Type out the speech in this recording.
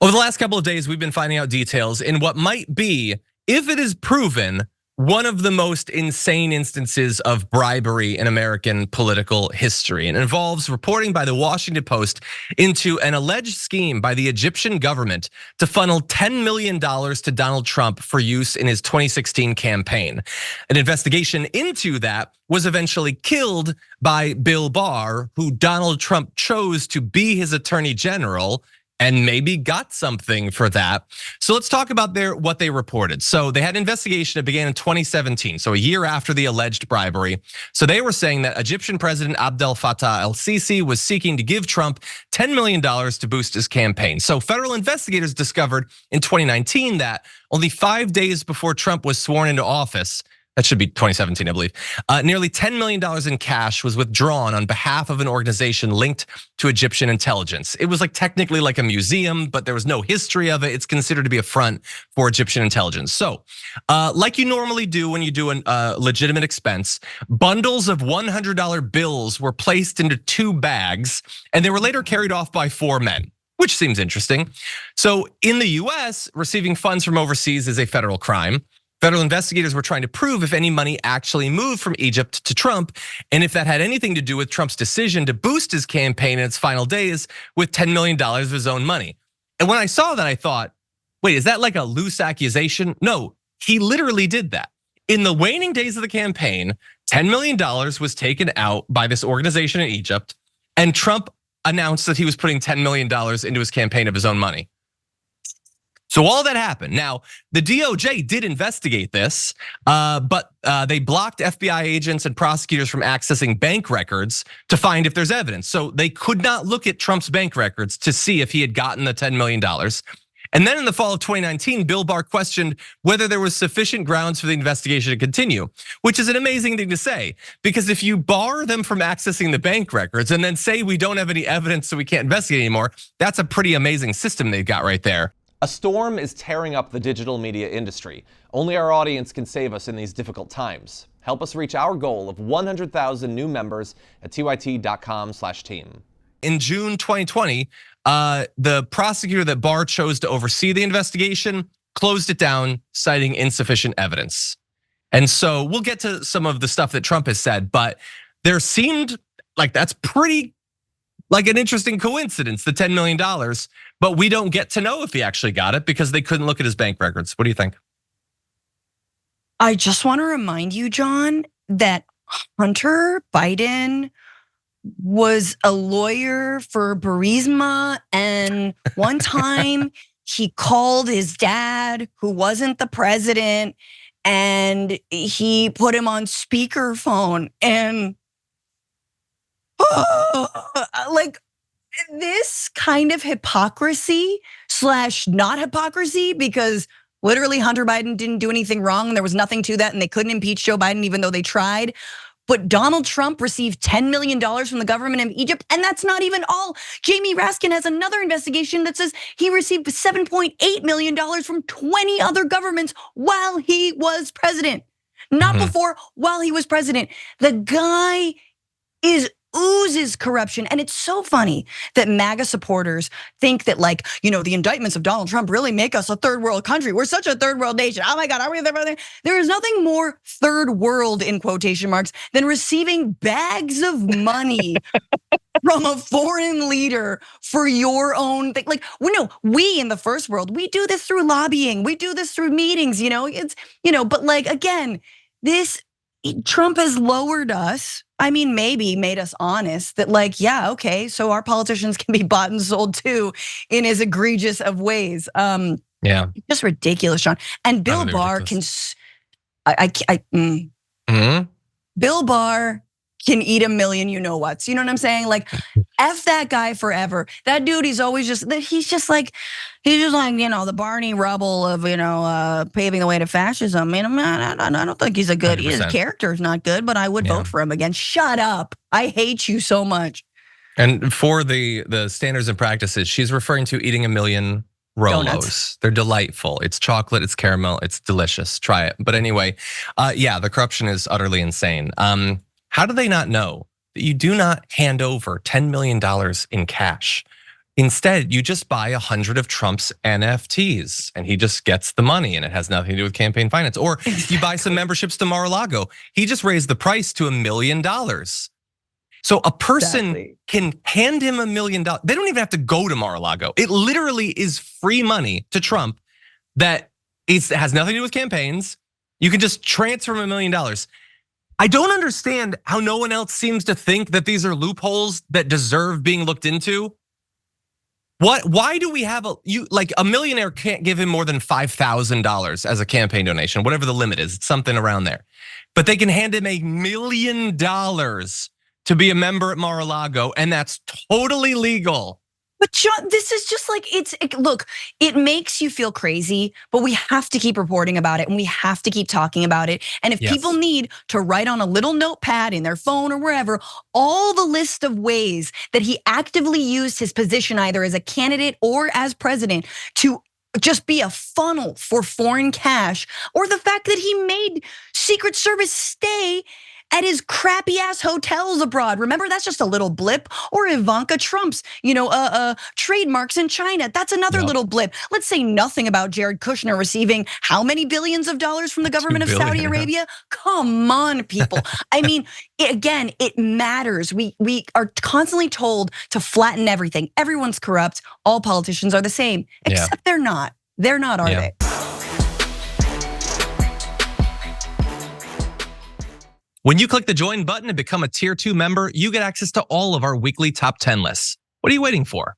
Over the last couple of days, we've been finding out details in what might be, if it is proven, one of the most insane instances of bribery in American political history. And it involves reporting by the Washington Post into an alleged scheme by the Egyptian government to funnel $10 million to Donald Trump for use in his 2016 campaign. An investigation into that was eventually killed by Bill Barr, who Donald Trump chose to be his attorney general, and maybe got something for that. So let's talk about what they reported. So they had an investigation that began in 2017, so a year after the alleged bribery. So they were saying that Egyptian President Abdel Fattah el-Sisi was seeking to give Trump $10 million to boost his campaign. So federal investigators discovered in 2019 that only 5 days before Trump was sworn into office, that should be 2017, I believe. Nearly $10 million in cash was withdrawn on behalf of an organization linked to Egyptian intelligence. It was technically like a museum, but there was no history of it. It's considered to be a front for Egyptian intelligence. So, like you normally do when you do a legitimate expense, bundles of $100 bills were placed into 2 bags, and they were later carried off by 4 men, which seems interesting. So in the US, receiving funds from overseas is a federal crime. Federal investigators were trying to prove if any money actually moved from Egypt to Trump, and if that had anything to do with Trump's decision to boost his campaign in its final days with $10 million of his own money. And when I saw that, I thought, wait, is that like a loose accusation? No, he literally did that. In the waning days of the campaign, $10 million was taken out by this organization in Egypt, and Trump announced that he was putting $10 million into his campaign of his own money. So all that happened. Now, the DOJ did investigate this, but they blocked FBI agents and prosecutors from accessing bank records to find if there's evidence. So they could not look at Trump's bank records to see if he had gotten the $10 million. And then in the fall of 2019, Bill Barr questioned whether there was sufficient grounds for the investigation to continue, which is an amazing thing to say, because if you bar them from accessing the bank records and then say we don't have any evidence so we can't investigate anymore, that's a pretty amazing system they've got right there. A storm is tearing up the digital media industry. Only our audience can save us in these difficult times. Help us reach our goal of 100,000 new members at tyt.com/team. In June 2020, the prosecutor that Barr chose to oversee the investigation closed it down, citing insufficient evidence. And so we'll get to some of the stuff that Trump has said, but there seemed like that's pretty like an interesting coincidence, the $10 million, but we don't get to know if he actually got it because they couldn't look at his bank records. What do you think? I just want to remind you, John, that Hunter Biden was a lawyer for Burisma, and one time he called his dad, who wasn't the president, and he put him on speakerphone, and like this kind of hypocrisy / not hypocrisy, because literally Hunter Biden didn't do anything wrong. There was nothing to that, and they couldn't impeach Joe Biden even though they tried. But Donald Trump received $10 million from the government of Egypt, and that's not even all. Jamie Raskin has another investigation that says he received $7.8 million from 20 other governments while he was president. Not before, while he was president. The guy oozes corruption. And it's so funny that MAGA supporters think that the indictments of Donald Trump really make us a third world country. We're such a third world nation. Oh my God, are we there? There is nothing more third world in quotation marks than receiving bags of money from a foreign leader for your own thing. We in the first world, we do this through lobbying. We do this through meetings, but again, Trump has lowered us. I mean, maybe made us honest that yeah, okay, so our politicians can be bought and sold too in as egregious of ways. Yeah, just ridiculous, Sean. And Bill Barr Bill Barr can eat a million you-know-whats. You know what I'm saying? F that guy forever. That dude, he's just like the Barney Rubble of paving the way to fascism. I don't think he's his character's not good, but I would vote for him again. Shut up. I hate you so much. And for the standards and practices, she's referring to eating a million Rolos. Donuts. They're delightful. It's chocolate, it's caramel, it's delicious. Try it. But anyway, yeah, the corruption is utterly insane. How do they not know that you do not hand over $10 million in cash Instead, you just buy 100 of Trump's NFTs and he just gets the money and it has nothing to do with campaign finance. Or you buy some memberships to Mar-a-Lago. He just raised the price to $1 million. So a person can hand him $1 million. They don't even have to go to Mar-a-Lago. It literally is free money to Trump that has nothing to do with campaigns. You can just transfer him $1 million. I don't understand how no one else seems to think that these are loopholes that deserve being looked into. Why do we have a millionaire can't give him more than $5,000 as a campaign donation, whatever the limit is, it's something around there. But they can hand him $1 million to be a member at Mar-a-Lago, and that's totally legal. But John, this is just like, look, it makes you feel crazy, but we have to keep reporting about it and we have to keep talking about it. And if people need to write on a little notepad in their phone or wherever, all the list of ways that he actively used his position either as a candidate or as president to just be a funnel for foreign cash, or the fact that he made Secret Service stay at his crappy ass hotels abroad. Remember, that's just a little blip. Or Ivanka Trump's, trademarks in China. That's another little blip. Let's say nothing about Jared Kushner receiving how many billions of dollars from the government of Saudi Arabia? Come on, people. I mean, again, it matters. We are constantly told to flatten everything. Everyone's corrupt. All politicians are the same, except they're not. They're not, are they? When you click the join button and become a tier 2 member, you get access to all of our weekly top 10 lists. What are you waiting for?